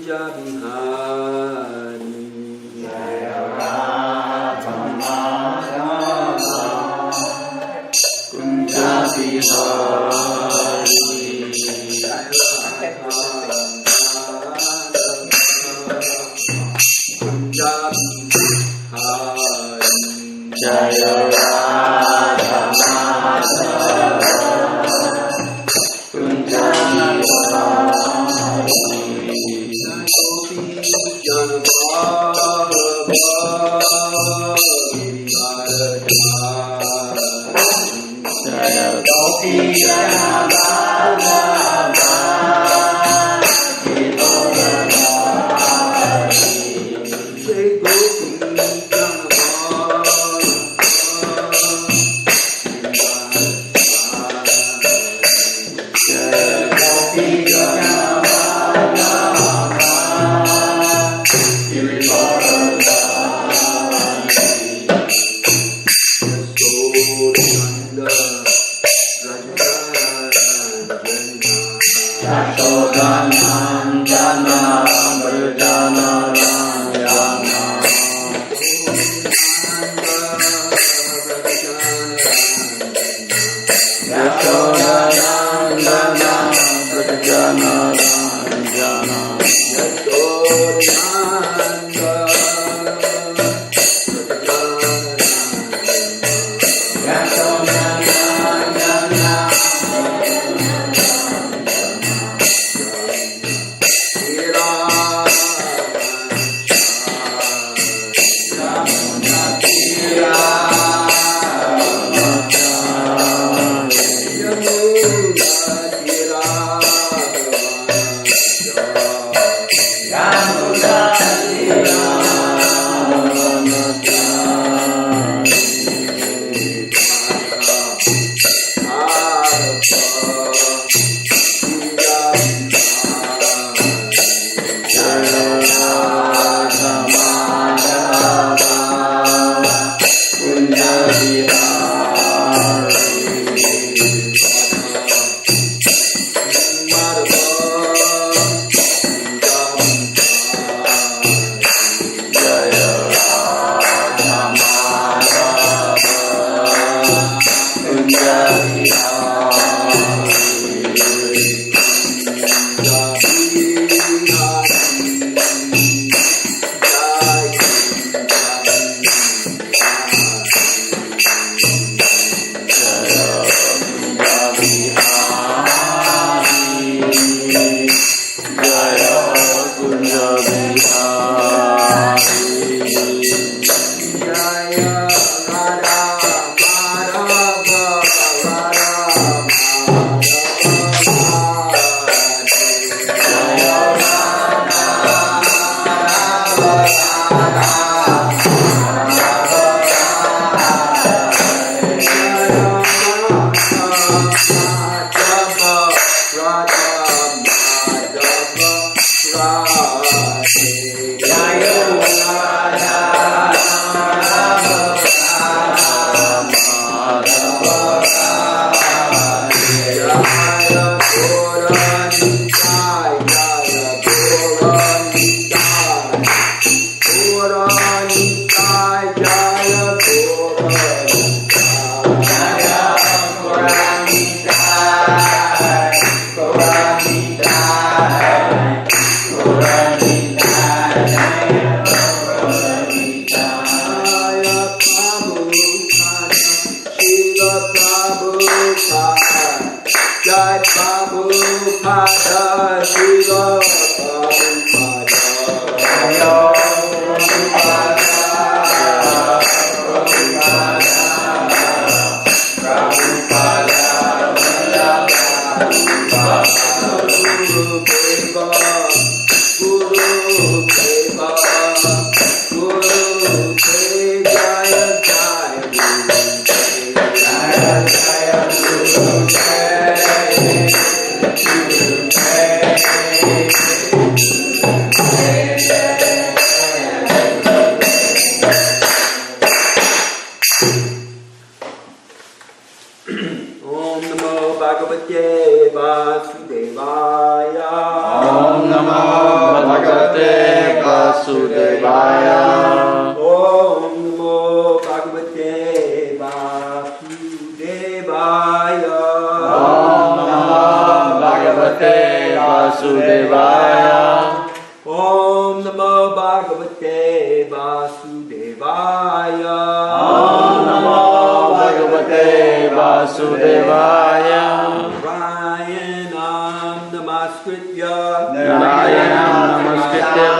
Kunja Bihari. Jaya Radha Madhava Kunja Bihari. Jaya Radha Madhava Kunja Bihari. Jaya Gopi Bhagavate Vasudevaya. Om Namo Bhagavate Vasudevaya. Om Namo Bhagavate Vasudevaya. Om Namo Bhagavate Vasudevaya. Narayanam Namaskritya. Narayanam Namaskritya.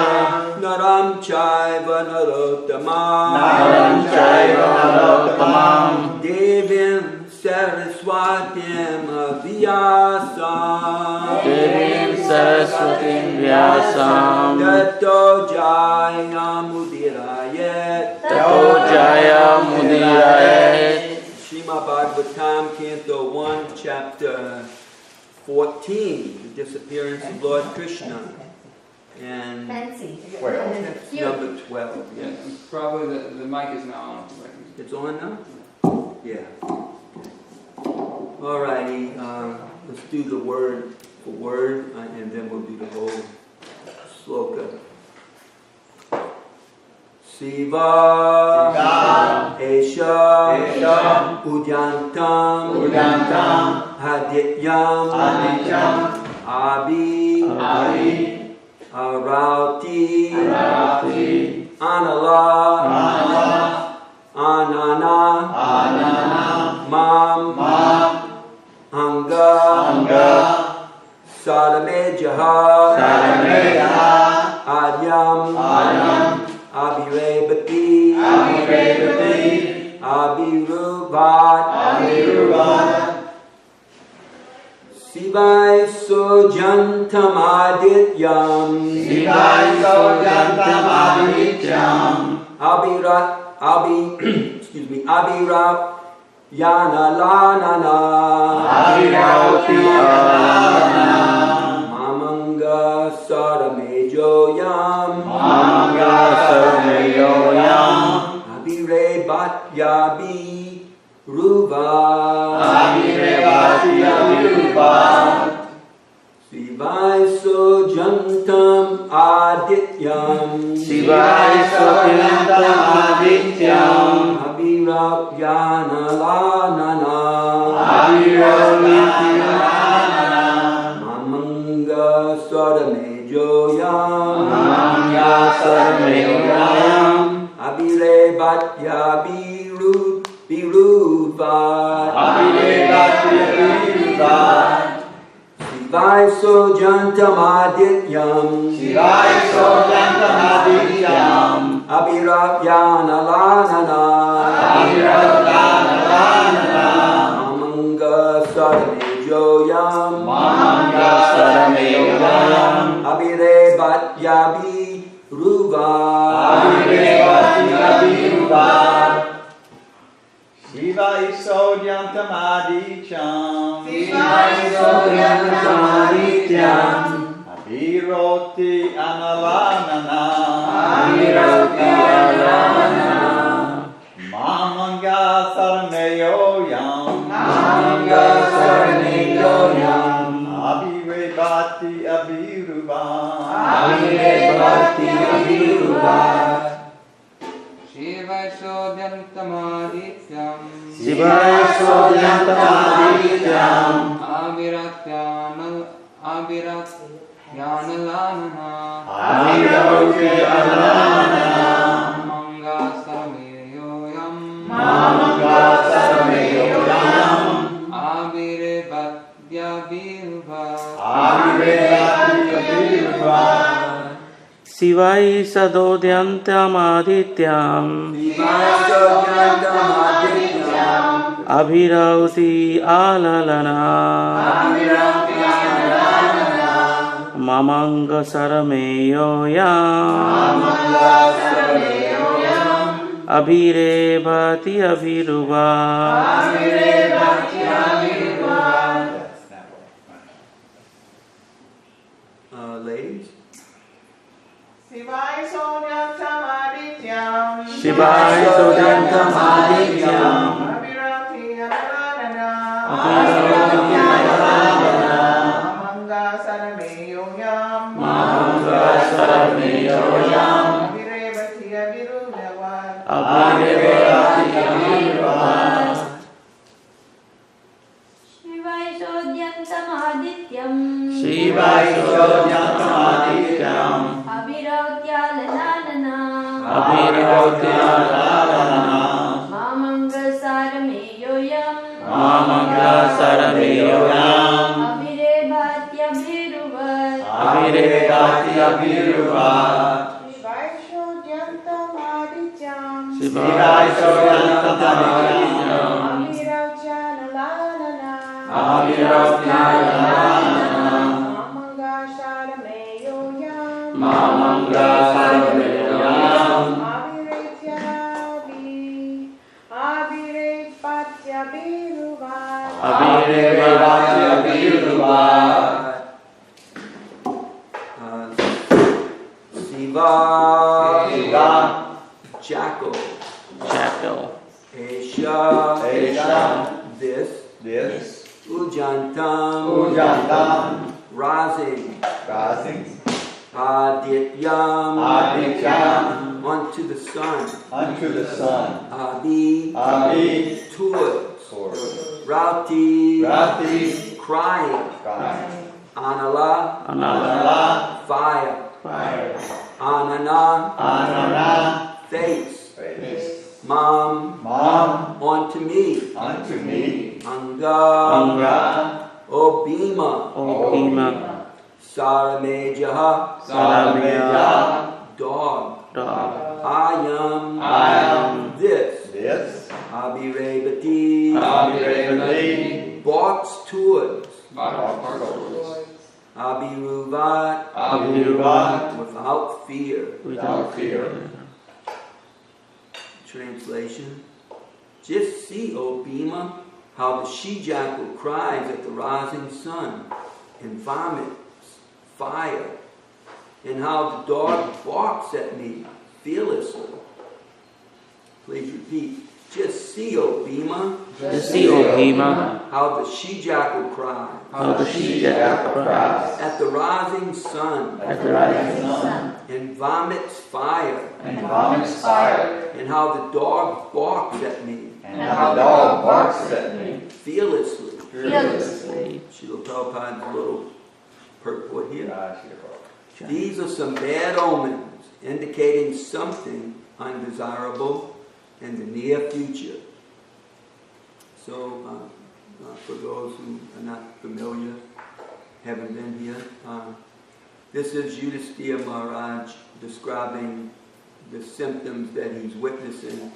Naram Chaiva Narottamam. Naram Chaiva Narottamam. Devim Saraswatim Vyasam. Devim Saraswatim Vyasam. Tato Jaya Mudirayet. Tato Jaya Mudirayet. Srimad Bhagavatam, Canto 1, Chapter 14, The Disappearance of Lord Krishna. And Fancy. number 12, yes. Probably the mic is not on. It's on now? Yeah. Alrighty, let's do the word for word, and then we'll do the whole sloka. Siva, Esha, Udyantam, Hadityam, Abi, Arauti, Anala, Anana, Mam, Anga, Sadamejaha, Adyam, Abhirebati, Abhiruvat, Sivai Sojantam Adityam, Abhirat Yana Lanana, Mamanga Saramejoyam, Abhire Bhatyabi Ruva, Sivai Sojantam Adityam, Abhirat Yana Lanana, Mamanga Saramejoyam, Abhire Bhatya Biruvat, Sivai Sojantam Adityam, Abhirat Yana Lanana, Mamanga Saramejoyam, Abhire Bhatya Biruvat, Sivai Sodyantamadityam, Abhiroti Analanana, Mamanga Sarneyoyam, Abhirebati Abhiruvat, Shivai Sodyantamadityam, Abirat Yanalanana, Manga Sarameyoyam, Abire Bhatya Biruvat, Sivai Sadodyantamadityam, Abhirauti Alalana, Mamanga Sarameyoyam, Abhire Bhati Abhiruvat. Ladies? Sivai Sodyantamadityam, Abhirati Analanana, Amanga Sarameyoyam, Abhirebati Abhiruvat, Shivai शिवैषोऽद्यन्तमादित्यम् शिवैषोऽद्यन्तमादित्यम् अभिरौत्याललालना अभिरौत्याललालना मामङ्गलसारमेयोऽयम् मामङ्गलसारमेयोऽयम् अभिरेभात्यभिरुवत् अभिरेभात्यभिरुवत् शिवैषोऽद्यन्तमादित्यम् शिवैषोऽद्यन्तमादित्यम् अभिरौत्याललालना अभिरौत्याललालना मामङ्गलसारमेयोऽयम् मामङ्गलसारमेयोऽयम् अभिरेभात्यभिरुवत् अभिरेभात्यभिरुवत् Siva, Siva, jackal, Jackal. Esha, Esha, this, this, Ujantam, Ujantam, rising, rising, Adityam, Adityam, unto the sun, unto the sun, Abi, Abi, towards, towards, Rauti, Rati, crying, sky, Anala, Anala, fire, fire, Anana, Anana, face, face, Mam, Mom, unto me, unto me, Anga, Anga, Obima, Obima. Saramejaha, Salameja, dog, Dog. Ayam, I am this, this, Abhirebati, Abhirevati, walks towards, Bhagavatam, Abhiruvat, Abhiruvat, without fear. without fear. Translation, just see, O Bhima, how the she-jackal cries at the rising sun and vomits fire, and how the dog barks at me fearlessly. Please repeat. Just see, O Bhima, Just see, O Bhima, how the she-jackal cries how the she-jackal cries at the rising sun at the rising sun, and vomits fire, And vomits fire, and how the dog barks at me and how the dog barks at me fearlessly. fearlessly. Srila Prabhupada's little purport here. Gotcha. These are some bad omens indicating something undesirable in the near future. So, for those who are not familiar, haven't been here, this is Yudhisthira Maharaj describing the symptoms that he's witnessing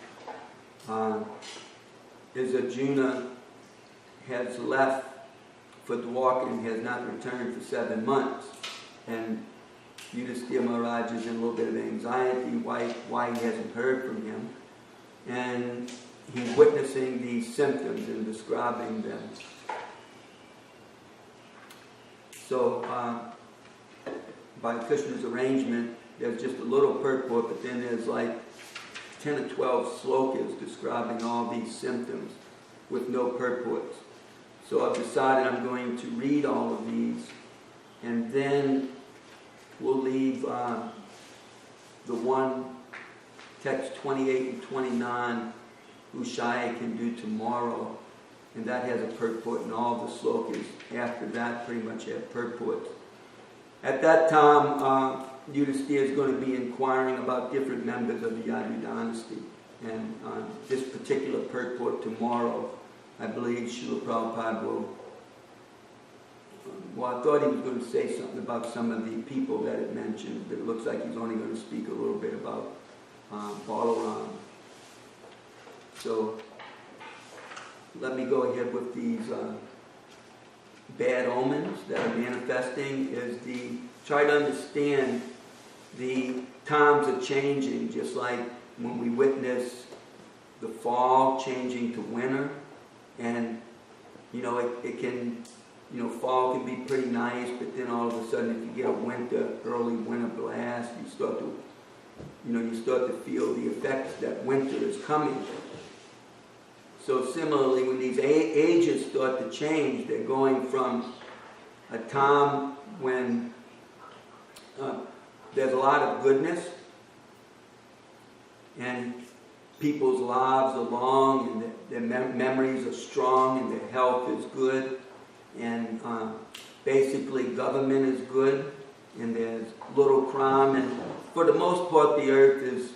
as Arjuna has left for Dwarka and has not returned for 7 months. And Yudhisthira Maharaj is in a little bit of anxiety why he hasn't heard from him. And he's witnessing these symptoms and describing them. So, by Krishna's arrangement, there's just a little purport, but then there's like 10 or 12 slokas describing all these symptoms with no purports. So I've decided I'm going to read all of these, and then we'll leave the one, text 28 and 29, Ushaya can do tomorrow, and that has a purport, and all the slokas after that pretty much have purports. At that time, Yudhisthira is going to be inquiring about different members of the Yadu dynasty, and this particular purport tomorrow, I believe Srila Prabhupada will, well, I thought he was going to say something about some of the people that it mentioned, but it looks like he's only going to speak a little bit about Balaram. So, let me go ahead with these bad omens that are manifesting. Try to understand the times are changing, just like when we witness the fall changing to winter. And, it can, fall can be pretty nice, but then all of a sudden if you get a early winter blast, you start to feel the effects that winter is coming. So similarly, when these ages start to change, they're going from a time when there's a lot of goodness and people's lives are long and their memories are strong and their health is good, and basically government is good, and there's little crime, and for the most part the earth is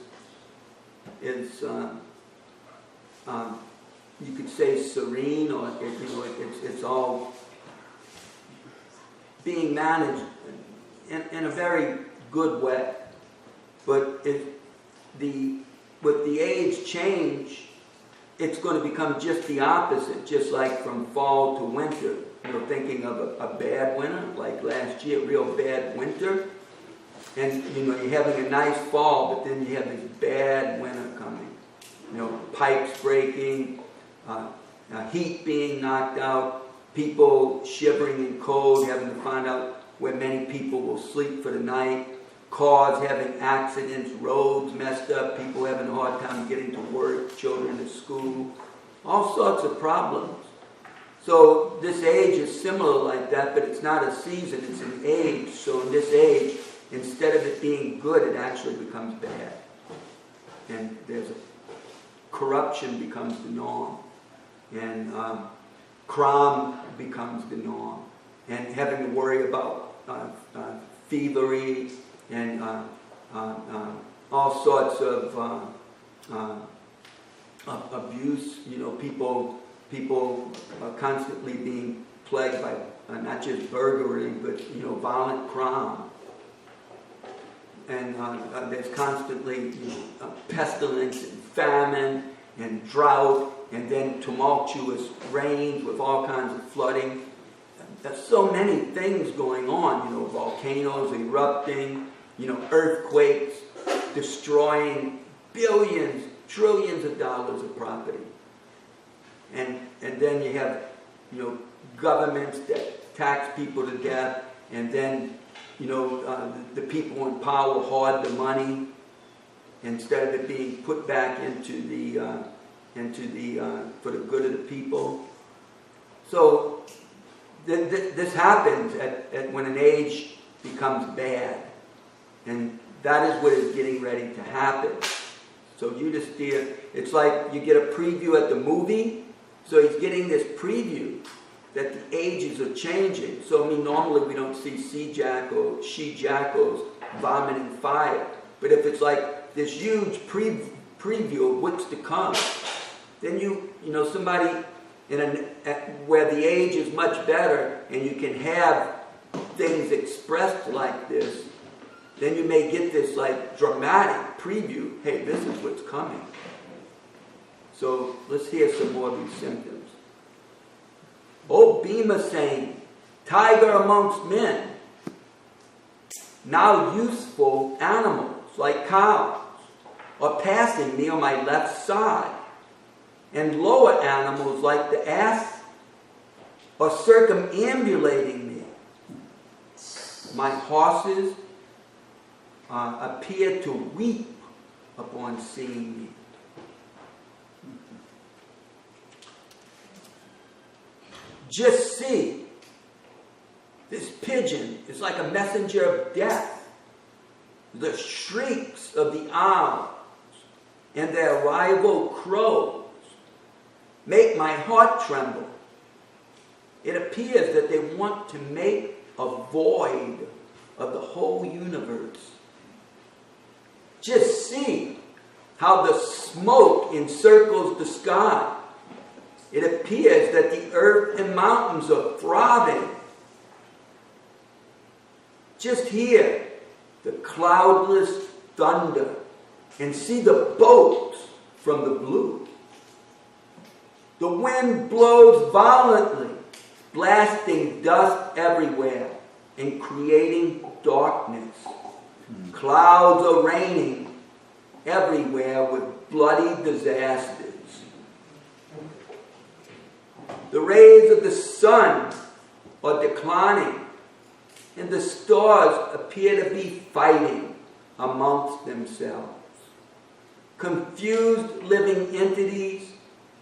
you could say serene, or it's all being managed in a very good way. But with the age change, it's going to become just the opposite, just like from fall to winter. Thinking of a bad winter, like last year, real bad winter. And, you're having a nice fall, but then you have this bad winter coming. Pipes breaking, heat being knocked out, people shivering in cold, having to find out where many people will sleep for the night, cars having accidents, roads messed up, people having a hard time getting to work, children to school, all sorts of problems. So this age is similar like that, but it's not a season, it's an age. So in this age, instead of it being good, it actually becomes bad. And corruption becomes the norm. And crime becomes the norm. And having to worry about thievery and all sorts of abuse. People are constantly being plagued by not just burglary, but violent crime. And there's constantly pestilence and famine and drought, and then tumultuous rains with all kinds of flooding. There's so many things going on. Volcanoes erupting, earthquakes destroying billions, trillions of dollars of property. And then you have, governments that tax people to death, and then, the people in power hoard the money instead of it being put back into the for the good of the people. So this happens at when an age becomes bad, and that is what is getting ready to happen. So Yudhisthira, it's like you get a preview at the movie. So he's getting this preview that the ages are changing. So normally we don't see she-jackals vomiting fire. But if it's like this huge preview of what's to come, then somebody where the age is much better and you can have things expressed like this, then you may get this like dramatic preview. Hey, this is what's coming. So let's hear some more of these symptoms. O Bhima saying, tiger amongst men, now useful animals like cows are passing me on my left side, and lower animals like the ass are circumambulating me. My horses appear to weep upon seeing me. Just see, this pigeon is like a messenger of death. The shrieks of the owls and their rival crows make my heart tremble. It appears that they want to make a void of the whole universe. Just see how the smoke encircles the sky. It appears that the earth and mountains are throbbing. Just hear the cloudless thunder and see the bolts from the blue. The wind blows violently, blasting dust everywhere and creating darkness. Clouds are raining everywhere with bloody disasters. The rays of the sun are declining, and the stars appear to be fighting amongst themselves. Confused living entities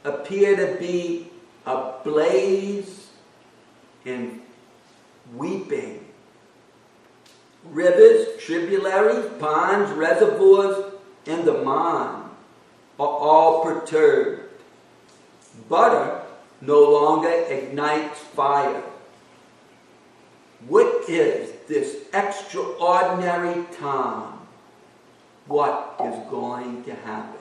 appear to be ablaze and weeping. Rivers, tributaries, ponds, reservoirs, and the mine are all perturbed. Butter no longer ignites fire. what is this extraordinary time? What is going to happen?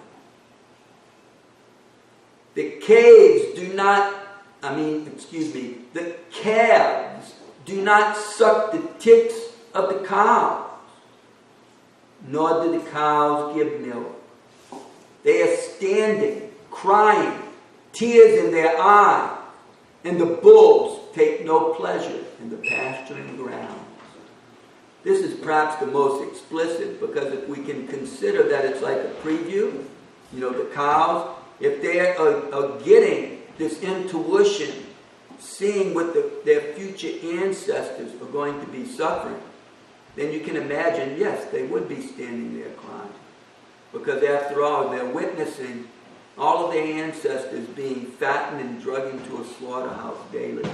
The caves do not, the calves do not suck the tits of the cows, nor do the cows give milk. They are standing, crying, tears in their eyes, and the bulls take no pleasure in the pasturing grounds. This is perhaps the most explicit, because if we can consider that it's like a preview, the cows, if they are getting this intuition, seeing what their future ancestors are going to be suffering, then you can imagine, yes, they would be standing there crying. Because after all, they're witnessing all of their ancestors being fattened and drugged into a slaughterhouse daily.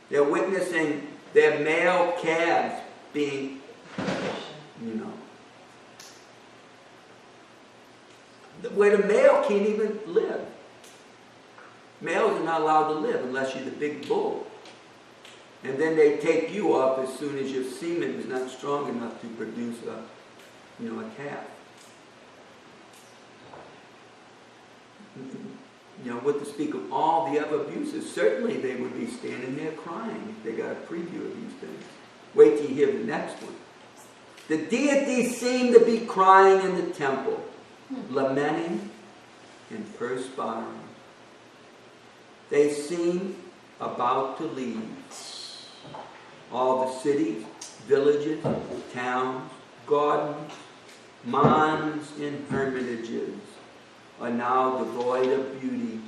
They're witnessing their male calves being, where the male can't even live. Males are not allowed to live unless you're the big bull. And then they take you off as soon as your semen is not strong enough to produce a calf. What to speak of all the other abuses. Certainly they would be standing there crying if they got a preview of these things. Wait till you hear the next one. The deities seem to be crying in the temple, lamenting and perspiring. They seem about to leave. All the cities, villages, towns, gardens, mines, and hermitages are now devoid of beauty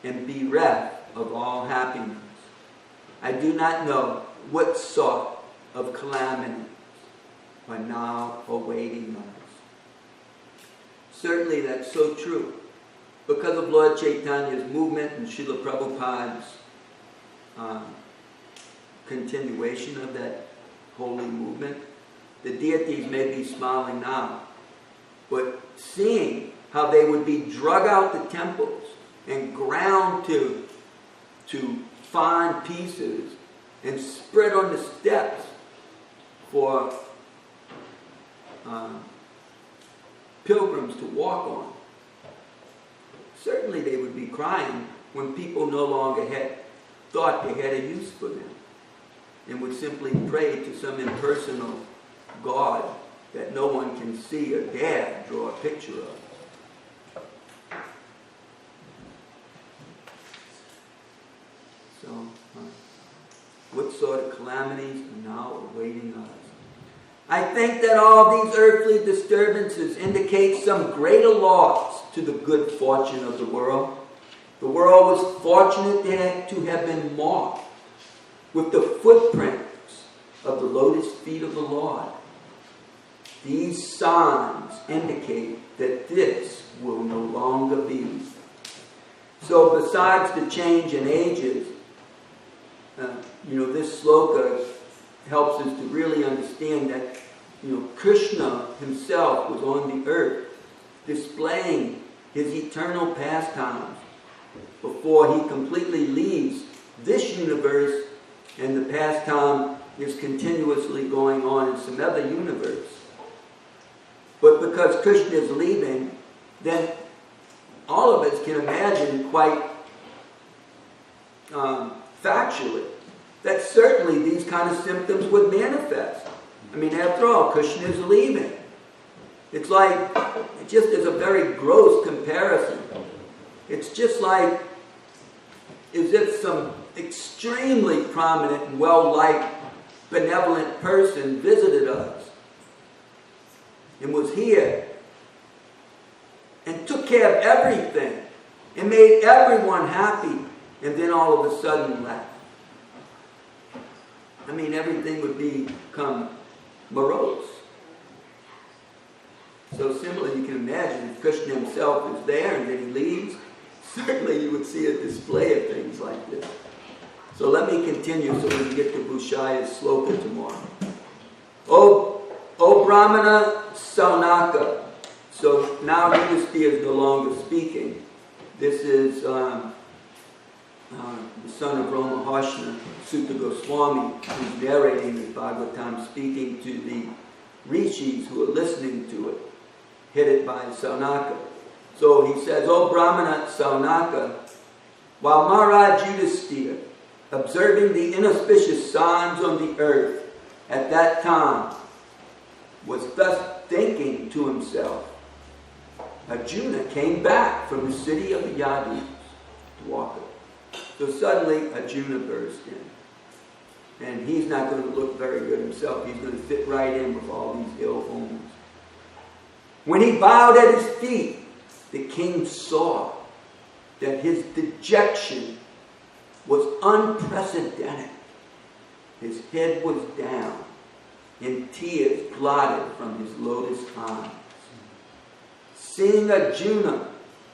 and bereft of all happiness. I do not know what sort of calamities are now awaiting us. Certainly that's so true. Because of Lord Chaitanya's movement and Srila Prabhupada's continuation of that holy movement, the deities may be smiling now, but seeing how they would be drug out the temples and ground to fine pieces and spread on the steps for pilgrims to walk on. Certainly they would be crying when people no longer thought they had a use for them and would simply pray to some impersonal God that no one can see or dare draw a picture of. So, what sort of calamities are now awaiting us? I think that all these earthly disturbances indicate some greater loss to the good fortune of the world. The world was fortunate to have been marked with the footprints of the lotus feet of the Lord. These signs indicate that this will no longer be. So besides the change in ages, this sloka helps us to really understand that, Krishna himself was on the earth displaying his eternal pastimes before he completely leaves this universe, and the pastime is continuously going on in some other universe. But because Krishna is leaving, then all of us can imagine quite factually that certainly these kind of symptoms would manifest. After all, Krishna is leaving. It's like, it just is a very gross comparison. It's just like as if some extremely prominent and well-liked, benevolent person visited us and was here and took care of everything and made everyone happy, and then all of a sudden left. Everything would become morose. So similarly, you can imagine if Krishna himself is there and then he leaves, certainly you would see a display of things like this. So let me continue so we can get to Bhushaya's sloka tomorrow. O Brahmana Saunaka. So now Yudhisthira is no longer speaking. This is the son of Rama Harshna, Sutta Goswami, who's narrating the Bhagavatam, speaking to the rishis who are listening to it, headed by Saunaka. So he says, "O Brahmana Saunaka, while Maharaj Yudhisthira, observing the inauspicious signs on the earth at that time, was thus thinking to himself, Arjuna came back from the city of the Yadus, Dwarka." So suddenly Arjuna burst in. And he's not going to look very good himself. He's going to fit right in with all these ill omens. When he bowed at his feet, the king saw that his dejection was unprecedented. His head was down, and tears blotted from his lotus eyes. Seeing Arjuna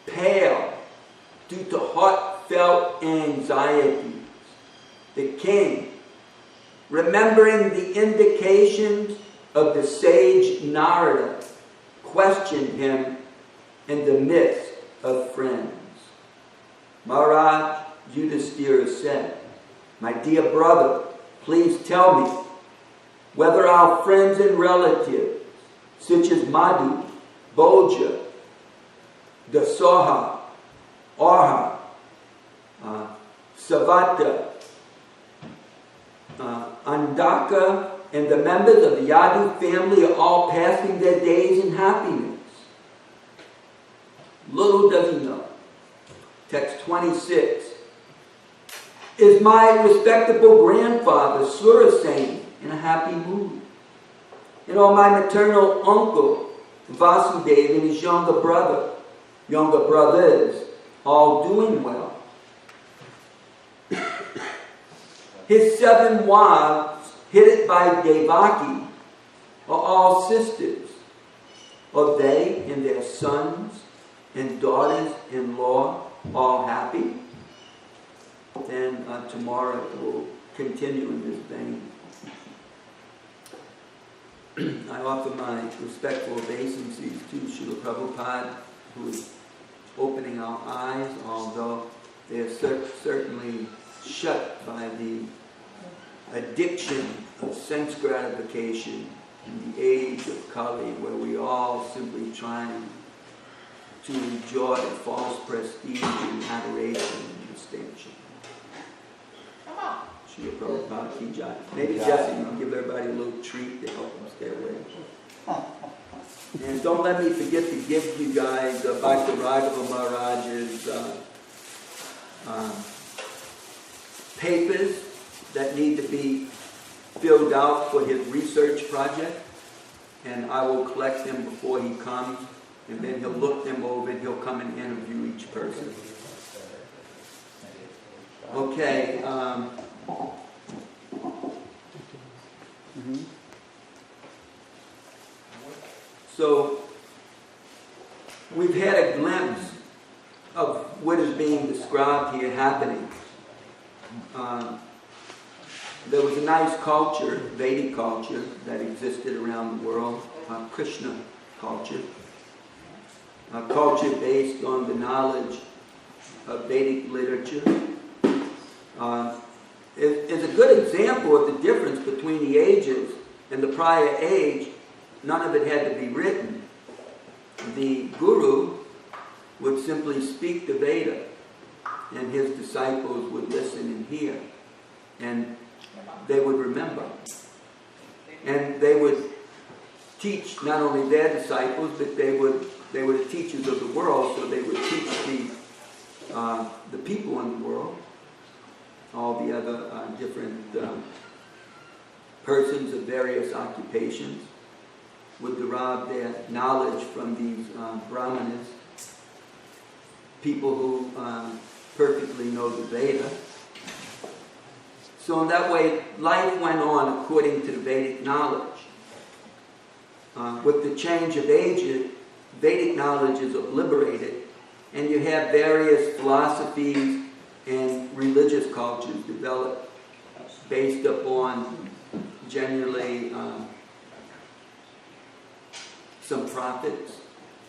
pale due to heartfelt anxieties, the king, remembering the indications of the sage Narada, questioned him in the midst of friends. Maharaj Yudhisthira said, "My dear brother, please tell me whether our friends and relatives, such as Madhu, Bhoja, Dasoha, Arha, Savata, Andaka, and the members of the Yadu family are all passing their days in happiness." Little does he know. Text 26. "Is my respectable grandfather Surasen in a happy mood? And are my maternal uncle Vasudeva and his younger brothers, all doing well? His 7 wives, headed by Devaki, are all sisters. Are they and their sons and daughters-in-law all happy?" And tomorrow it will continue in this vein. I offer my respectful obeisances to Srila Prabhupada, who is opening our eyes, although they are certainly shut by the addiction of sense gratification in the age of Kali, where we all simply trying to enjoy false prestige and adoration and distinction. Srila Prabhupada Ki Jai. Maybe Jesse, you can give everybody a little treat to help them stay awake. And don't let me forget to give you guys Bhakti Raghava Maharaj's papers that need to be filled out for his research project. And I will collect them before he comes. And then he'll look them over and he'll come and interview each person. Okay. So we've had a glimpse of what is being described here happening. There was a nice culture, Vedic culture, that existed around the world, Krishna culture. A culture based on the knowledge of Vedic literature. Is a good example of the difference between the ages. In the prior age, none of it had to be written. The guru would simply speak the Veda, and his disciples would listen and hear, and they would remember. And they would teach not only their disciples, but they were the teachers of the world, so they would teach the people in the world, all the other different persons of various occupations would derive their knowledge from these brahmanas, people who perfectly know the Veda. So in that way, life went on according to the Vedic knowledge. With the change of ages, Vedic knowledge is obliterated, and you have various philosophies and religious cultures developed based upon generally some prophets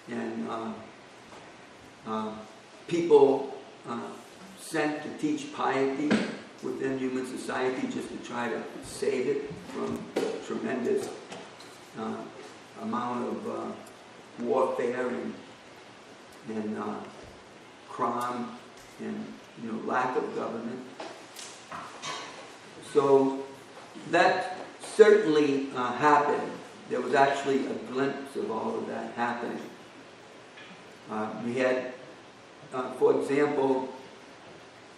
and people sent to teach piety within human society, just to try to save it from tremendous amount of warfare and crime and lack of government. So that certainly happened. There was actually a glimpse of all of that happening. We had, for example,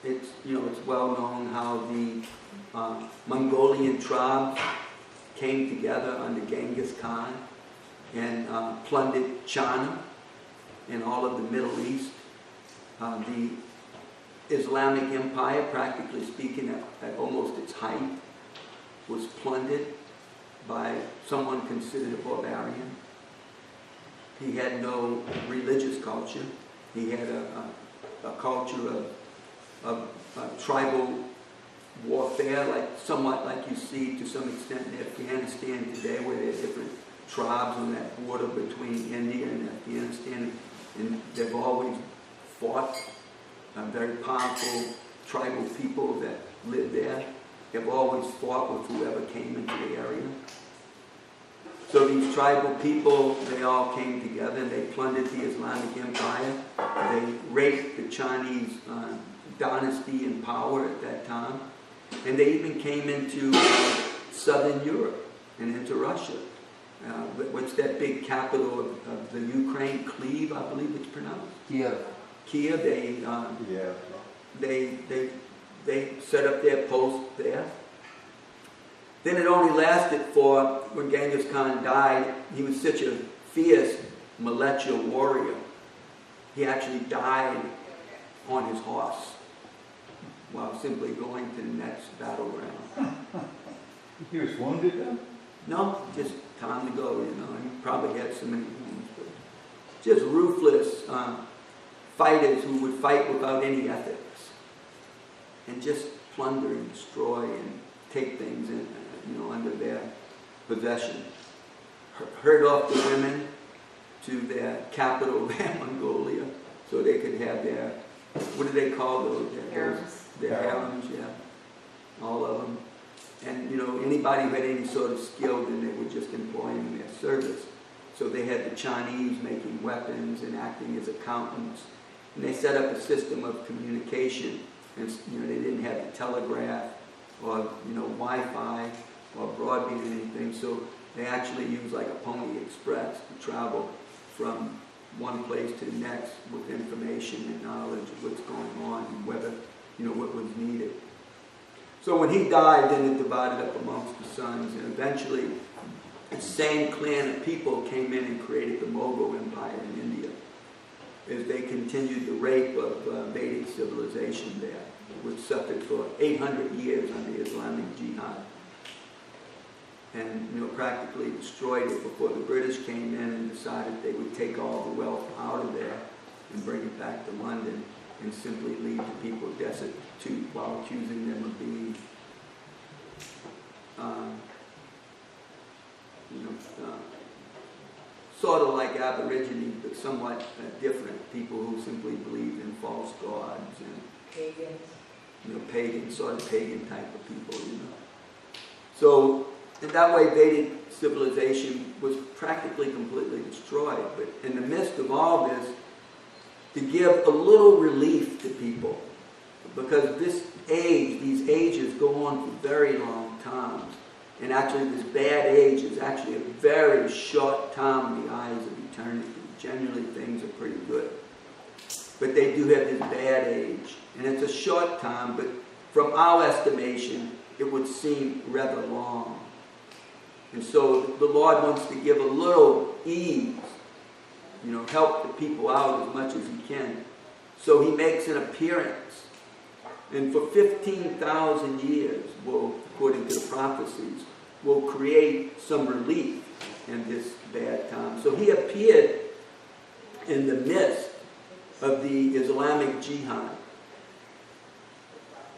it's well known how the Mongolian tribes came together under Genghis Khan and plundered China and all of the Middle East. The Islamic Empire, practically speaking, at almost its height, was plundered by someone considered a barbarian. He had no religious culture. He had a culture of tribal warfare, somewhat like you see to some extent in Afghanistan today, where there are different tribes on that border between India and Afghanistan, and they've always fought. Very powerful tribal people that live there. They've always fought with whoever came into the area. So these tribal people, they all came together and they plundered the Islamic Empire. They raped the Chinese dynasty in power at that time. And they even came into southern Europe and into Russia. What's that big capital of the Ukraine? Kyiv, I believe it's pronounced. Kiev. They set up their post there. Then it only lasted for, when Genghis Khan died, he was such a fierce militia warrior. He actually died on his horse while simply going to the next battleground. He was wounded then? No, just time to go, He probably had so many wounds. But just ruthless fighters who would fight without any ethics and just plunder and destroy and take things under their possession. Herd off the women to their capital, Mongolia, so they could have their, what do they call those? Their harems, yeah. All of them. And, anybody who had any sort of skill, then they would just employ them in their service. So they had the Chinese making weapons and acting as accountants. And they set up a system of communication. And, they didn't have the telegraph or, Wi-Fi or broadband or anything. So they actually used like a Pony Express to travel from one place to the next with information and knowledge of what's going on and whether, what was needed. So when he died, then it divided up amongst the sons, and eventually the same clan of people came in and created the Mughal Empire in India as they continued the rape of Vedic civilization there, which suffered for 800 years under Islamic Jihad. And practically destroyed it before the British came in and decided they would take all the wealth out of there and bring it back to London and simply leave the people destitute while accusing them of being sort of like Aborigines, but somewhat different, people who simply believed in false gods and pagan, sort of pagan type of people, So in that way, Vedic civilization was practically completely destroyed. But in the midst of all this, to give a little relief to people, because these ages go on for very long times. And actually, this bad age is actually a very short time in the eyes of eternity. Generally, things are pretty good. But they do have this bad age. And it's a short time, but from our estimation, it would seem rather long. And so the Lord wants to give a little ease, help the people out as much as he can. So he makes an appearance. And for 15,000 years, according to the prophecies, will create some relief in this bad time. So he appeared in the midst of the Islamic Jihad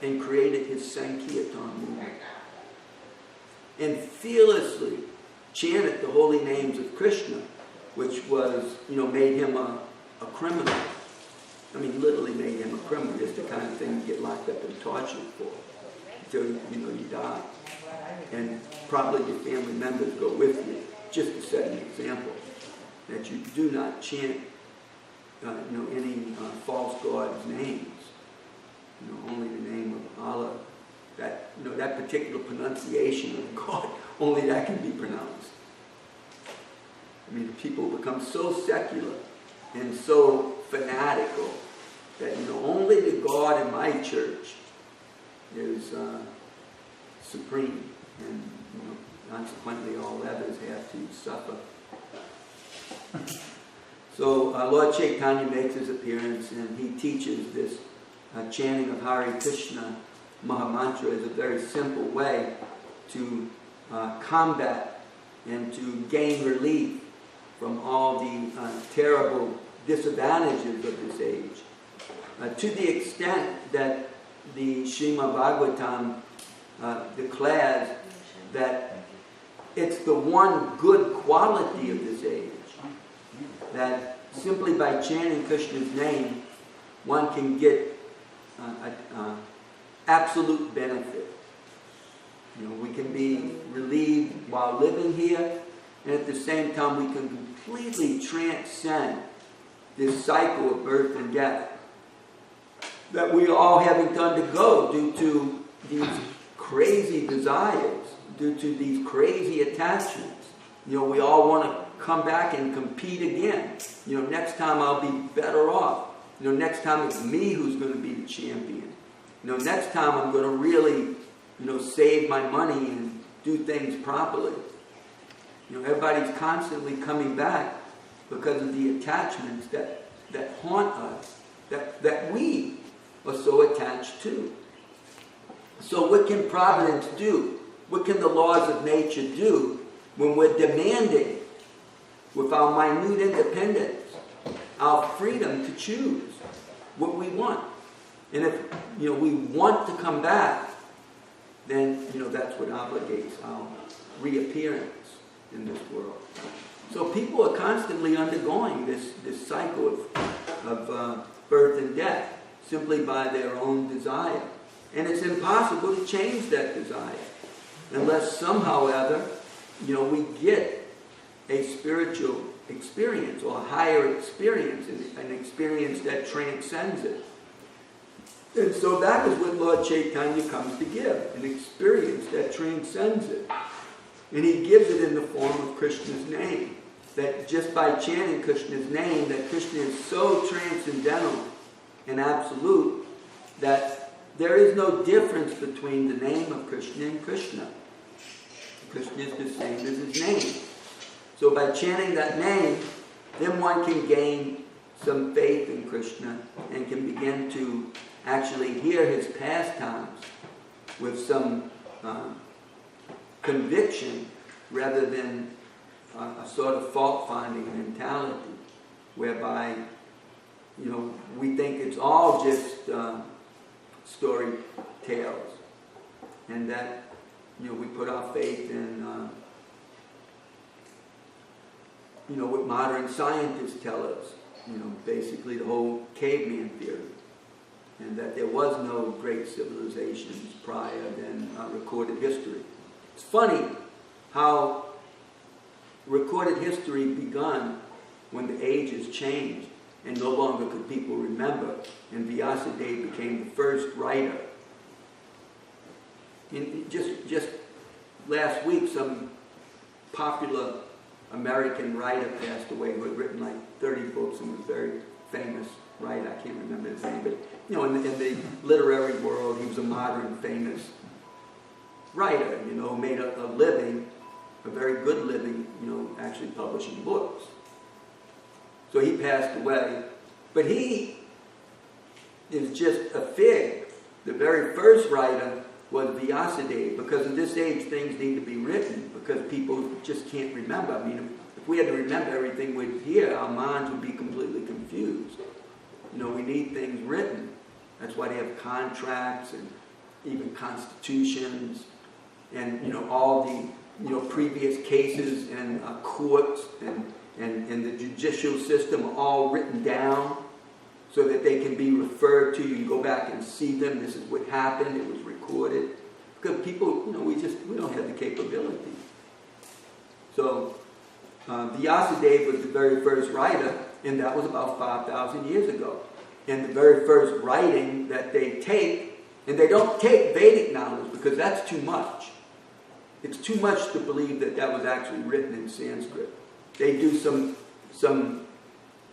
and created his Sankirtan movement. And fearlessly chanted the holy names of Krishna, which was, made him a criminal. I mean, literally made him a criminal. Just the kind of thing you get locked up and tortured for until, you die. And probably your family members go with you, just to set an example, that you do not chant, any false gods' names. Only the name of Allah. That, that particular pronunciation of God, only that can be pronounced. I mean, people become so secular and so fanatical that, only the God in my church is supreme, and consequently all others have to suffer. So Lord Chaitanya makes his appearance, and he teaches this chanting of Hare Krishna Mahamantra is a very simple way to combat and to gain relief from all the terrible disadvantages of this age. To the extent that the Srimad Bhagavatam declares that it's the one good quality of this age, that simply by chanting Krishna's name, one can get absolute benefit. We can be relieved while living here, and at the same time we can completely transcend this cycle of birth and death that we are all having to undergo due to these crazy desires, due to these crazy attachments. We all want to come back and compete again. Next time I'll be better off. Next time it's me who's going to be the champion. Next time I'm going to really, save my money and do things properly. Everybody's constantly coming back because of the attachments that haunt us, that we are so attached to. So what can Providence do? What can the laws of nature do when we're demanding, with our minute independence, our freedom to choose what we want? And if we want to come back, then that's what obligates our reappearance in this world. So people are constantly undergoing this cycle of birth and death simply by their own desire. And it's impossible to change that desire unless somehow or other, we get a spiritual experience or a higher experience, an experience that transcends it. And so that is what Lord Chaitanya comes to give, an experience that transcends it. And he gives it in the form of Krishna's name. That just by chanting Krishna's name, that Krishna is so transcendental and absolute that there is no difference between the name of Krishna and Krishna. Krishna is the same as his name. So by chanting that name, then one can gain some faith in Krishna and can begin to actually hear his pastimes with some conviction rather than a sort of fault-finding mentality whereby, we think it's all just story tales, and that, we put our faith in, what modern scientists tell us, basically the whole caveman theory, and that there was no great civilizations prior than recorded history. It's funny how recorded history begun when the ages changed and no longer could people remember, and Vyasadeva became the first writer. And just last week, some popular American writer passed away who had written like 30 books and was a very famous writer. I can't remember his name, but in the literary world, he was a modern famous writer, made a living, a very good living, actually publishing books. So he passed away, but he is just a fig. The very first writer was Vyasadeva. Because in this age, things need to be written because people just can't remember. I mean, if we had to remember everything we'd hear, our minds would be completely confused. We need things written. That's why they have contracts and even constitutions and, all the, previous cases and courts and the judicial system are all written down so that they can be referred to. You can go back and see them. This is what happened. It was recorded. Because people, we don't have the capability. So Vyasadeva was the very first writer, and that was about 5,000 years ago. And the very first writing that they take, and they don't take Vedic knowledge because that's too much. It's too much to believe that that was actually written in Sanskrit. They do some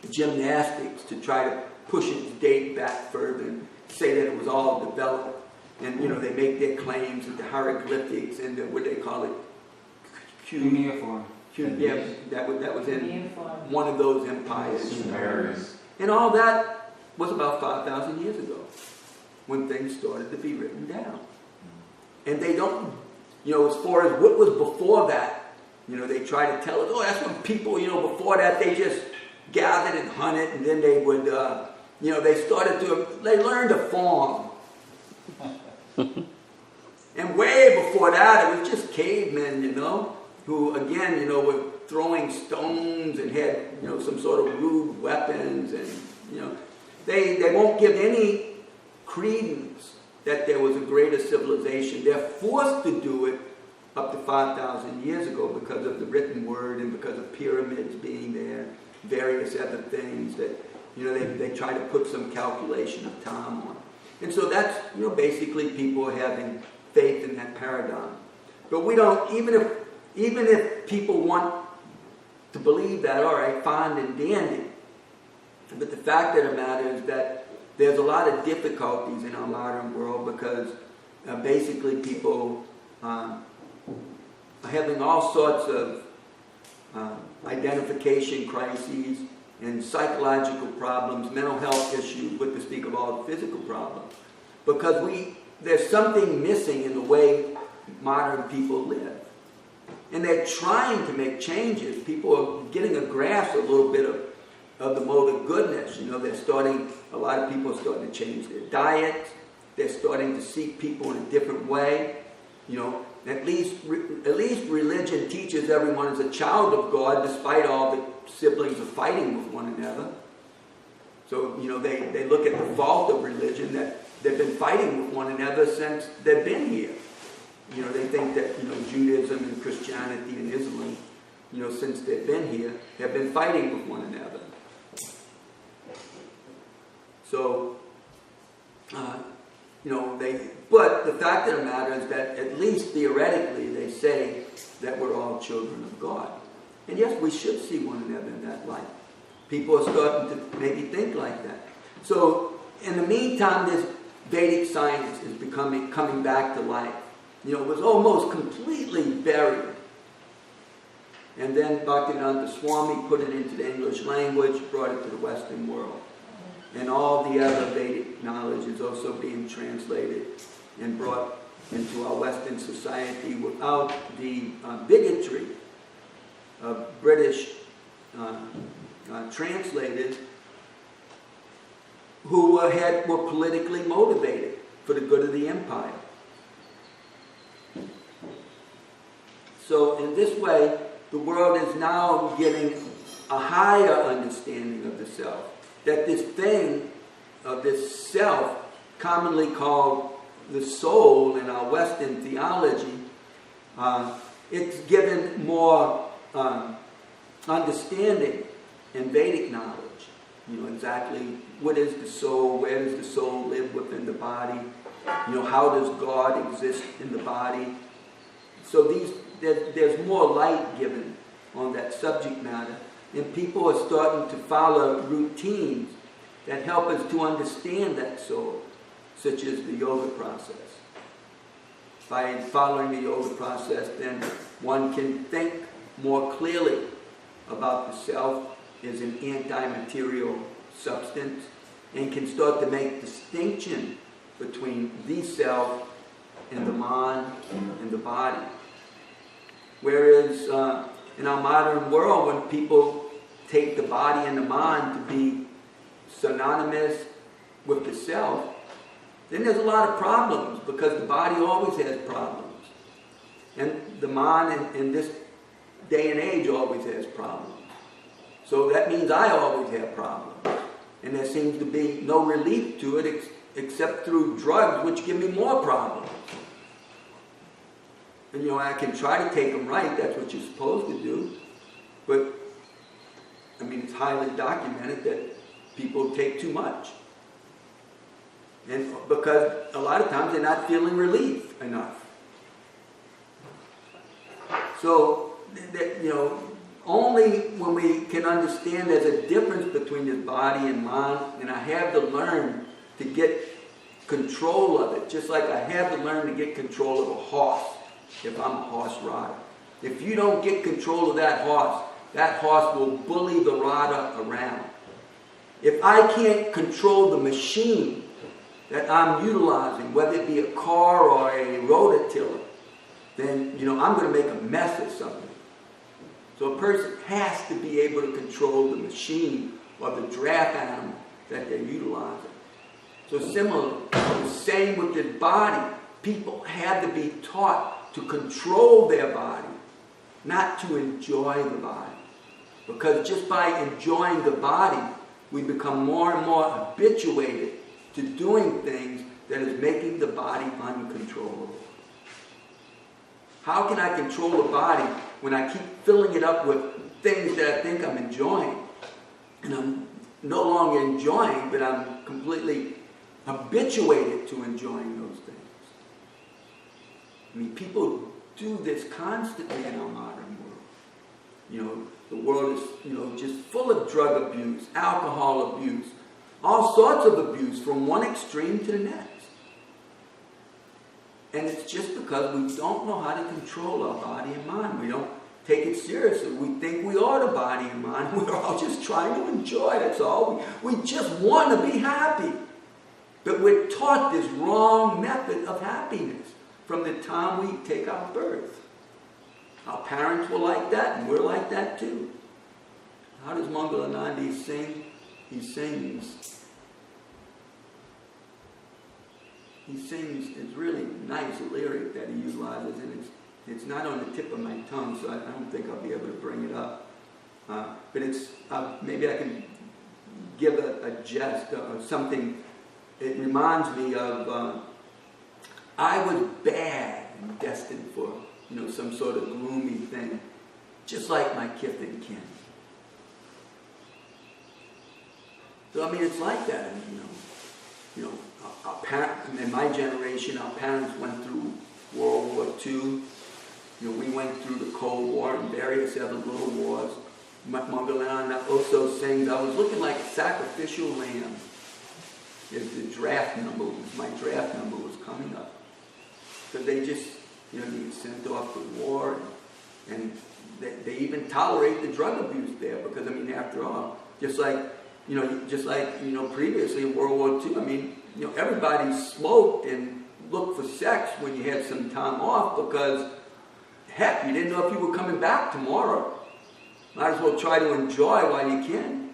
gymnastics to try to push its date back further and say that it was all developed. And, they make their claims that the hieroglyphics and what they call it, Cuneiform. Yeah, that was in one of those empires. Sumerians. And all that was about 5,000 years ago when things started to be written down. And they don't, as far as what was before that, they try to tell us, that's when people, before that they just gathered and hunted, and then they would, they learned to farm. And way before that, it was just cavemen, who, again, were throwing stones and had, some sort of rude weapons. And, they won't give any credence that there was a greater civilization. They're forced to do it up to 5,000 years ago because of the written word and because of pyramids being there, various other things that, they try to put some calculation of time on. And so that's, basically people having faith in that paradigm. But we don't, even if people want to believe that, all right, fine and dandy. But the fact of the matter is that there's a lot of difficulties in our modern world because basically people are having all sorts of identification crises and psychological problems, mental health issues, what to speak of all the physical problems. Because there's something missing in the way modern people live. And they're trying to make changes. People are getting a grasp a little bit of the mode of goodness. A lot of people are starting to change their diets. They're starting to see people in a different way. At least religion teaches everyone is a child of God, despite all the siblings are fighting with one another. So, they look at the fault of religion that they've been fighting with one another since they've been here. They think that, Judaism and Christianity and Islam, since they've been here, have been fighting with one another. So, but the fact of the matter is that at least theoretically they say that we're all children of God. And yes, we should see one another in that light. People are starting to maybe think like that. So, in the meantime, this Vedic science is coming back to life. It was almost completely buried. And then Bhaktivedanta Swami put it into the English language, brought it to the Western world. And all the other Vedic knowledge is also being translated and brought into our Western society without the bigotry of British translators who were politically motivated for the good of the empire. So in this way, the world is now getting a higher understanding of the self. That this thing of this self, commonly called the soul in our Western theology, it's given more understanding in Vedic knowledge. Exactly what is the soul, where does the soul live within the body, how does God exist in the body. So there's more light given on that subject matter. And people are starting to follow routines that help us to understand that soul, such as the yoga process. By following the yoga process, then one can think more clearly about the self as an anti-material substance and can start to make distinction between the self and the mind and the body. Whereas in our modern world, when people take the body and the mind to be synonymous with the self, then there's a lot of problems because the body always has problems. And the mind in this day and age always has problems. So that means I always have problems. And there seems to be no relief to it except through drugs, which give me more problems. And I can try to take them right, that's what you're supposed to do. But, it's highly documented that people take too much. And because a lot of times they're not feeling relief enough. So, only when we can understand there's a difference between this body and mind, and I have to learn to get control of it, just like I have to learn to get control of a horse if I'm a horse rider. If you don't get control of that horse will bully the rider around. If I can't control the machine that I'm utilizing, whether it be a car or a rototiller, then, I'm going to make a mess of something. So a person has to be able to control the machine or the draft animal that they're utilizing. So similarly, the same with the body. People have to be taught to control their body, not to enjoy the body. Because just by enjoying the body, we become more and more habituated to doing things that is making the body uncontrollable. How can I control the body when I keep filling it up with things that I think I'm enjoying? And I'm no longer enjoying, but I'm completely habituated to enjoying those things. People do this constantly in our modern world. The world is, just full of drug abuse, alcohol abuse, all sorts of abuse from one extreme to the next. And it's just because we don't know how to control our body and mind. We don't take it seriously. We think we are the body and mind. We're all just trying to enjoy. That's all. We just want to be happy. But we're taught this wrong method of happiness from the time we take our birth. Our parents were like that, and we're like that too. How does Mangalanandi sing? He sings it's really nice lyric that he utilizes, and it's not on the tip of my tongue, so I don't think I'll be able to bring it up. But it's maybe I can give a jest or something. It reminds me of I was bad and destined for some sort of gloomy thing, just like my kith and kin. So it's like that. Our parents, in my generation, our parents went through World War II. We went through the Cold War and various other little wars. Mangalana also sings, I was looking like a sacrificial lamb. If the draft number, my draft number was coming up. Because they just, you get sent off to war, and they even tolerate the drug abuse there, because, after all, just like previously in World War II, everybody smoked and looked for sex when you had some time off, because, heck, you didn't know if you were coming back tomorrow. Might as well try to enjoy while you can.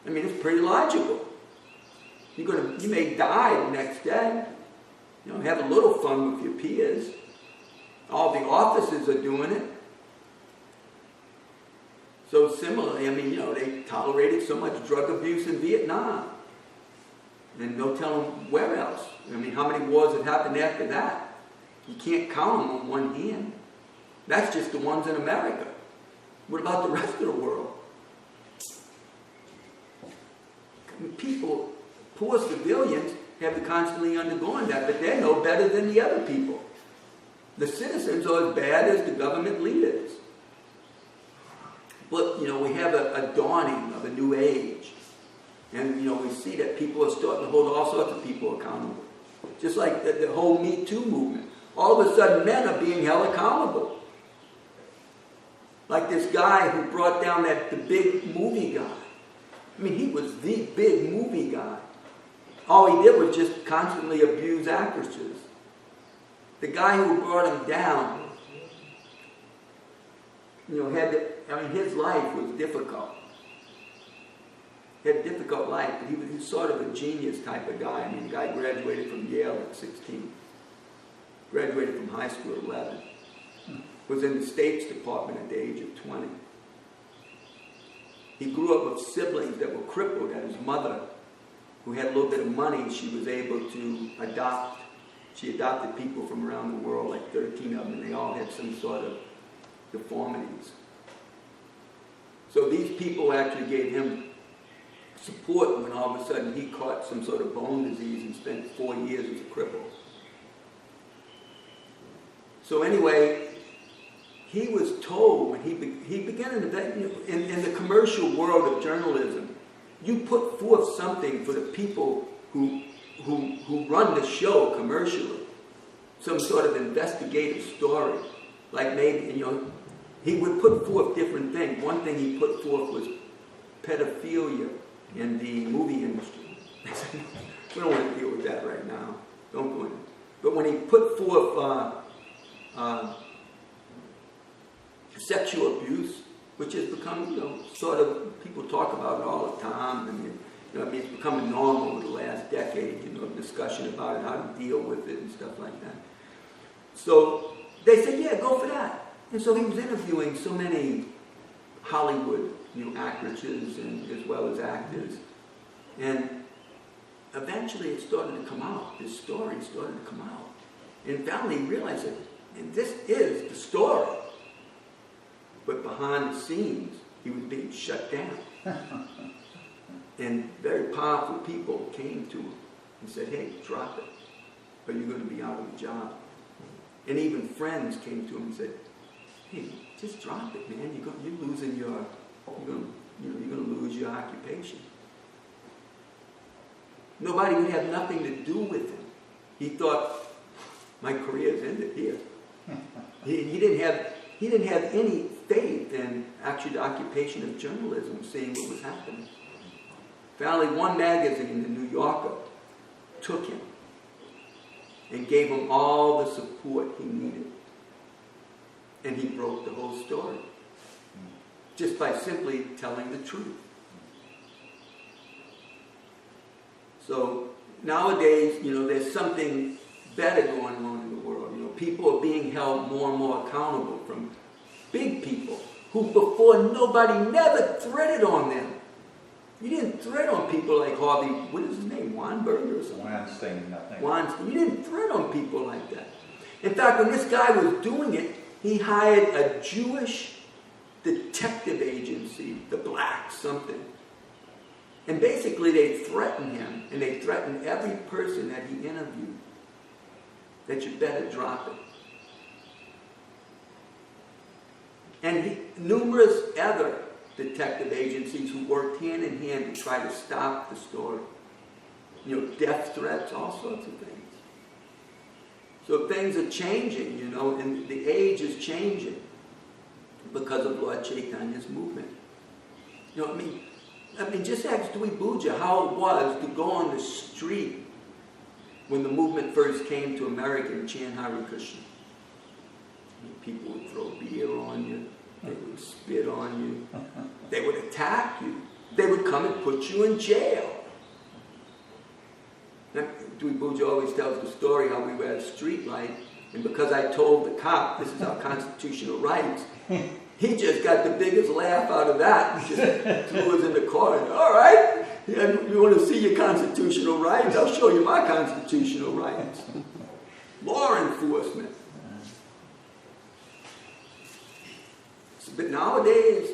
It's pretty logical. You may die the next day. Have a little fun with your peers. All the officers are doing it. So similarly, they tolerated so much drug abuse in Vietnam. And no telling where else. How many wars have happened after that? You can't count them on one hand. That's just the ones in America. What about the rest of the world? People, poor civilians, have to constantly undergoing that, but they're no better than the other people. The citizens are as bad as the government leaders. But, we have a dawning of a new age. And, we see that people are starting to hold all sorts of people accountable. Just like the whole Me Too movement. All of a sudden, men are being held accountable. Like this guy who brought down the big movie guy. He was the big movie guy. All he did was just constantly abuse actresses. The guy who brought him down, his life was difficult. He had a difficult life, but he was sort of a genius type of guy. The guy graduated from Yale at 16. Graduated from high school at 11. Was in the States Department at the age of 20. He grew up with siblings that were crippled, and his mother who had a little bit of money, she was able to adopt. She adopted people from around the world, like 13 of them, and they all had some sort of deformities. So these people actually gave him support when all of a sudden he caught some sort of bone disease and spent 4 years as a cripple. So anyway, he was told when he began in the commercial world of journalism, you put forth something for the people who run the show commercially, some sort of investigative story, like maybe, he would put forth different things. One thing he put forth was pedophilia in the movie industry. We don't want to deal with that right now. Don't go in. But when he put forth sexual abuse, which has become, sort of, people talk about it all the time. It's become normal in the last decade, discussion about it, how to deal with it and stuff like that. So they said, yeah, go for that. And so he was interviewing so many Hollywood, actresses and as well as actors. And eventually it started to come out. This story started to come out. And finally he realized that, and this is the story. But behind the scenes, he was being shut down. And very powerful people came to him and said, hey, drop it, or you're going to be out of a job. And even friends came to him and said, hey, just drop it, man. You're losing your, you're going to lose your occupation. Nobody would have nothing to do with him. He thought, my career's ended here. He didn't have any faith in actually the occupation of journalism, seeing what was happening. Finally, one magazine, the New Yorker, took him and gave him all the support he needed. And he broke the whole story just by simply telling the truth. So nowadays, there's something better going on in the world. People are being held more and more accountable from big people who before nobody never threaded on them. You didn't thread on people like Harvey, what is his name, Weinberg or something? Weinstein, I think. Weinstein. You didn't thread on people like that. In fact, when this guy was doing it, he hired a Jewish detective agency, the Blacks, something. And basically they threatened him, and they threatened every person that he interviewed, that you better drop it. And numerous other detective agencies who worked hand in hand to try to stop the story. Death threats, all sorts of things. So things are changing, and the age is changing because of Lord Chaitanya's movement. Just ask Dewey Puja how it was to go on the street when the movement first came to America and chant Hare Krishna. People would throw beer on you. They would spit on you. They would attack you. They would come and put you in jail. Dewey Puja always tells the story how we were at a street light, and because I told the cop this is our constitutional rights, he just got the biggest laugh out of that. He just threw us in the car and, all right, you want to see your constitutional rights? I'll show you my constitutional rights. Law enforcement. But nowadays,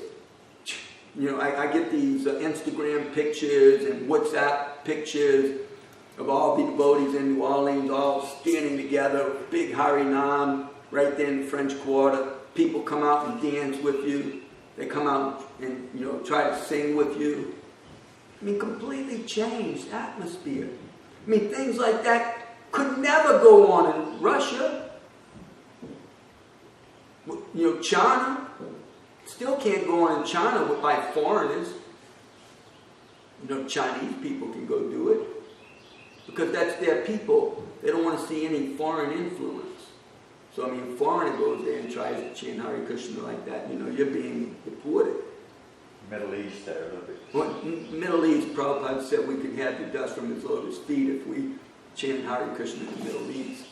I get these Instagram pictures and WhatsApp pictures of all the devotees in New Orleans all standing together, big Harinam right there in the French Quarter. People come out and dance with you. They come out and try to sing with you. Completely changed atmosphere. Things like that could never go on in Russia. China still can't go on in China by foreigners. Chinese people can go do it because that's their people. They don't want to see any foreign influence. So a foreigner goes there and tries to chant Hare Krishna like that, you're being deported. Middle East there a little bit. Well, Middle East, Prabhupada said we could have the dust from his lotus feet if we chant Hare Krishna in the Middle East,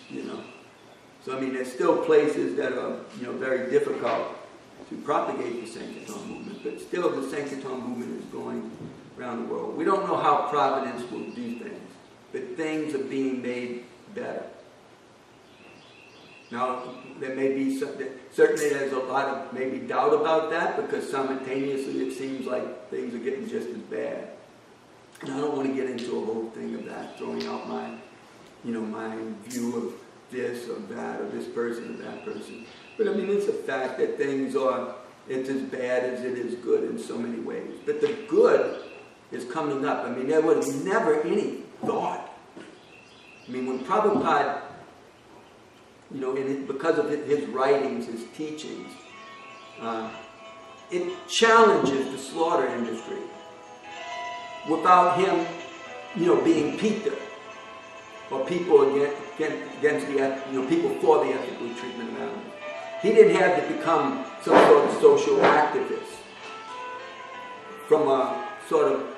So there's still places that are, very difficult to propagate the Sankirtan movement, but still the Sankirtan movement is going around the world. We don't know how providence will do things, but things are being made better. Now, there may be certainly there's a lot of maybe doubt about that, because simultaneously it seems like things are getting just as bad. And I don't want to get into a whole thing of that, throwing out my view of this or that, or this person or that person. But I mean, it's a fact that it's as bad as it is good in so many ways. But the good is coming up. I mean, there was never any thought. I mean, when Prabhupada, because of his writings, his teachings, it challenges the slaughter industry. Without him, being Peter, or people against the people for the ethical treatment of animals. He didn't have to become some sort of social activist from a sort of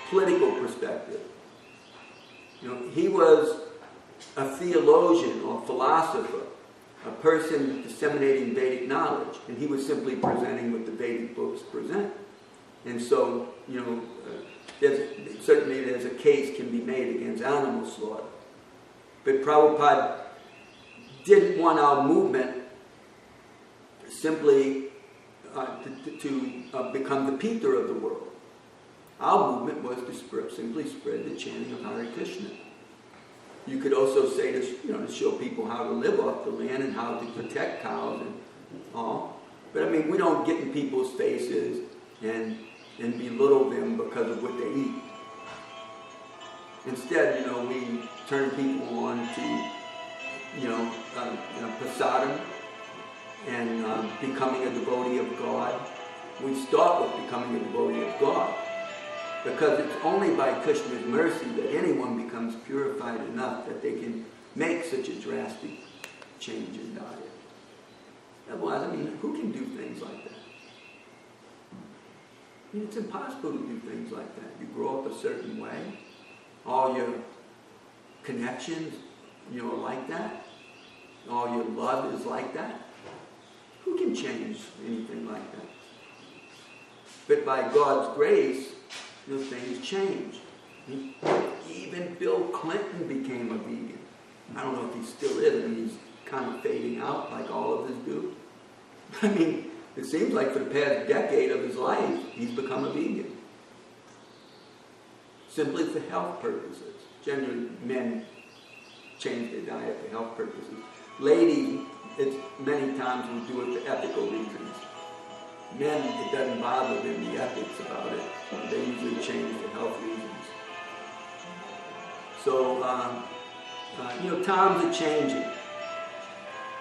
political perspective. He was a theologian or philosopher, a person disseminating Vedic knowledge, and he was simply presenting what the Vedic books present. And so, there's a case can be made against animal slaughter. But Prabhupada didn't want our movement simply to become the Peter of the world. Our movement was to simply spread the chanting of Hare Krishna. You could also say to show people how to live off the land and how to protect cows and all. But I mean, we don't get in people's faces and belittle them because of what they eat. Instead, we turn people on to, prasadam and becoming a devotee of God. We start with becoming a devotee of God, because it's only by Krishna's mercy that anyone becomes purified enough that they can make such a drastic change in diet. Otherwise, I mean, who can do things like that? I mean, it's impossible to do things like that. You grow up a certain way. All your connections, are like that. All your love is like that. Who can change anything like that? But by God's grace, things change. Even Bill Clinton became a vegan. I don't know if he still is. I mean, he's kind of fading out like all of us do. I mean, it seems like for the past decade of his life, he's become a vegan. Simply for health purposes. Generally, men change their diet for health purposes. Ladies, many times will do it for ethical reasons. Men, it doesn't bother them, the ethics about it. They usually change for health reasons. So, times are changing.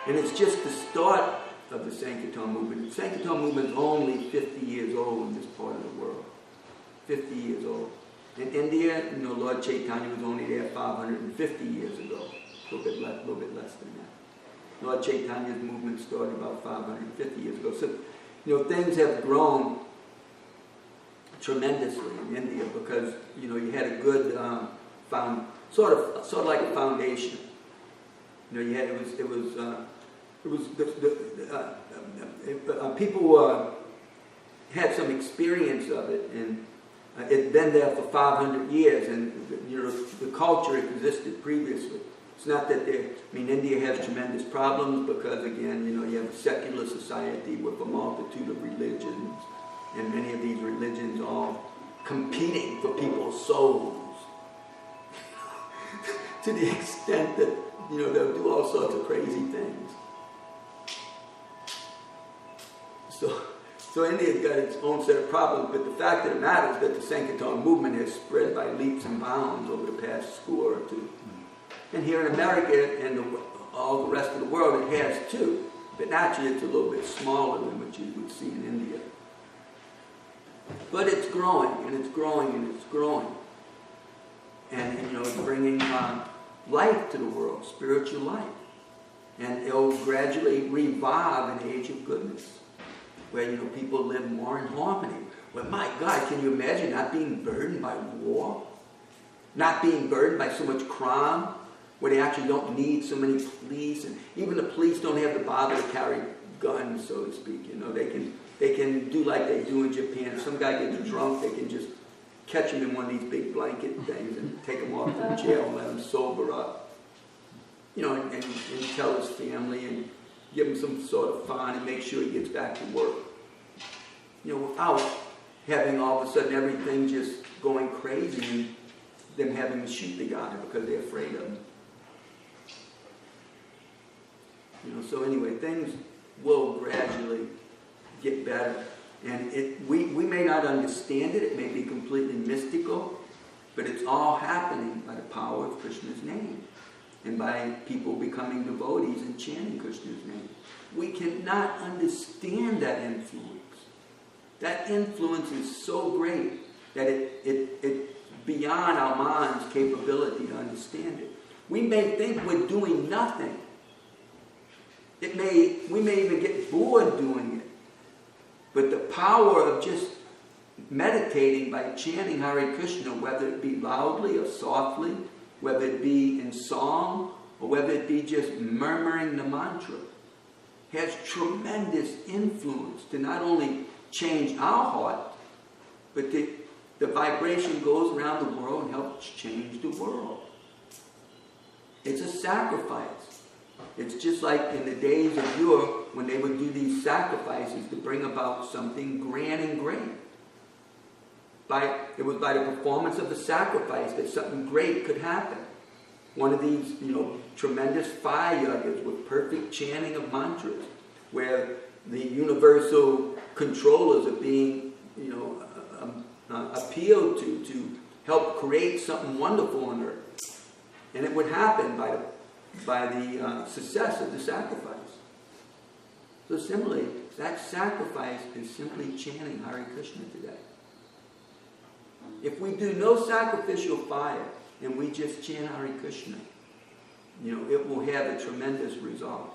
And it's just the start of the Sankirtan movement. The Sankirtan movement is only 50 years old in this part of the world. 50 years old. In India, Lord Chaitanya was only there 550 years ago. A little bit less than that. Lord Chaitanya's movement started about 550 years ago. So, things have grown tremendously in India because, you had a good sort of like a foundation. People had some experience of it, and it'd been there for 500 years, and the culture existed previously. It's not that India has tremendous problems because, again, you have a secular society with a multitude of religions, and many of these religions all competing for people's souls to the extent that, they'll do all sorts of crazy things. So India's got its own set of problems, but the fact of the matter is that the Sankirtan movement has spread by leaps and bounds over the past score or two. And here in America and all the rest of the world, it has too. But naturally, it's a little bit smaller than what you would see in India. But it's growing, and it's growing, and it's growing. And it's bringing life to the world, spiritual life. And it'll gradually revive an age of goodness, where, people live more in harmony. But my God, can you imagine not being burdened by war? Not being burdened by so much crime, where they actually don't need so many police, and even the police don't have to bother to carry guns, so to speak. They can do like they do in Japan. If some guy gets drunk, they can just catch him in one of these big blanket things and take him off to jail and let him sober up. You know, and tell his family and give him some sort of fine and make sure he gets back to work. You know, without having all of a sudden everything just going crazy and them having to shoot the guy because they're afraid of him. You know, so anyway, things will gradually get better. And we may not understand it, it may be completely mystical, but it's all happening by the power of Krishna's name and by people becoming devotees and chanting Krishna's name. We cannot understand that influence. That influence is so great that it's beyond our mind's capability to understand it. We may think we're doing nothing. We may even get bored doing it. But the power of just meditating by chanting Hare Krishna, whether it be loudly or softly, whether it be in song, or whether it be just murmuring the mantra, has tremendous influence to not only change our heart, but the vibration goes around the world and helps change the world. It's a sacrifice. It's just like in the days of yore when they would do these sacrifices to bring about something grand and great. It was by the performance of the sacrifice that something great could happen. One of these, tremendous fire yagas with perfect chanting of mantras, where the universal controllers are being, appealed to help create something wonderful on earth. And it would happen by the success of the sacrifice. So similarly, that sacrifice is simply chanting Hare Krishna today. If we do no sacrificial fire and we just chant Hare Krishna, it will have a tremendous result.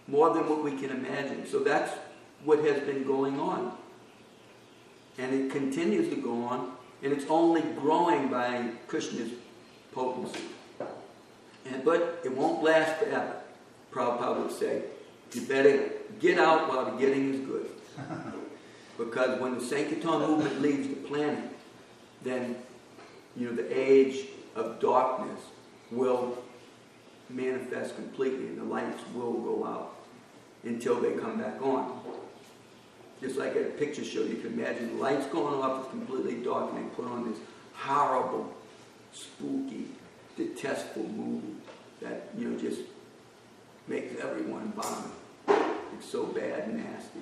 More than what we can imagine. So that's what has been going on. And it continues to go on, and it's only growing by Krishna's potency. But it won't last forever. Prabhupada would say, you better get out while the getting is good. Because when the Sankirtan movement leaves the planet, then the age of darkness will manifest completely and the lights will go out until they come back on. Just like at a picture show, you can imagine the lights going off, it's completely dark, and they put on this horrible, spooky, detestful movie that just makes everyone vomit. It's so bad and nasty.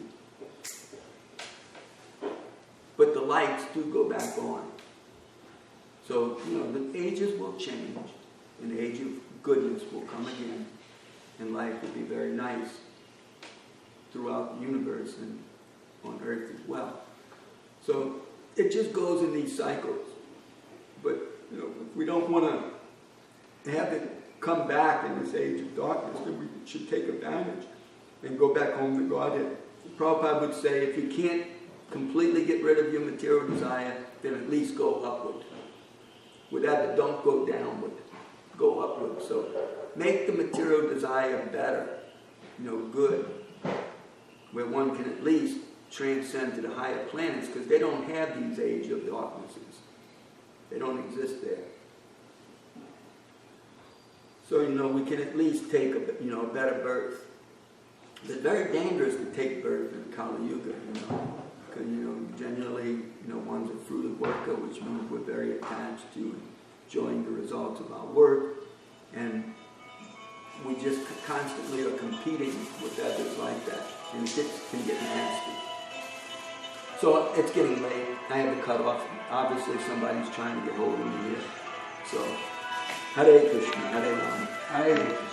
But the lights do go back on. So, the ages will change, and the age of goodness will come again, and life will be very nice throughout the universe and on earth as well. So it just goes in these cycles. But if we don't want to have it come back in this age of darkness, then we should take advantage and go back home to Godhead. Prabhupada would say, if you can't completely get rid of your material desire, then at least go upward. With that, don't go downward, go upward. So make the material desire better, good, where one can at least transcend to the higher planets, because they don't have these age of darknesses. They don't exist there. So, we can at least take a better birth. It's very dangerous to take birth in Kali Yuga, because, generally, one's a fruited worker, which means we're very attached to enjoying the results of our work, and we just constantly are competing with others like that, and it can get nasty. So it's getting late. I have to cut off. Obviously, somebody's trying to get hold of me here. So, Hare Krishna, Hare Rama. Hare Krishna.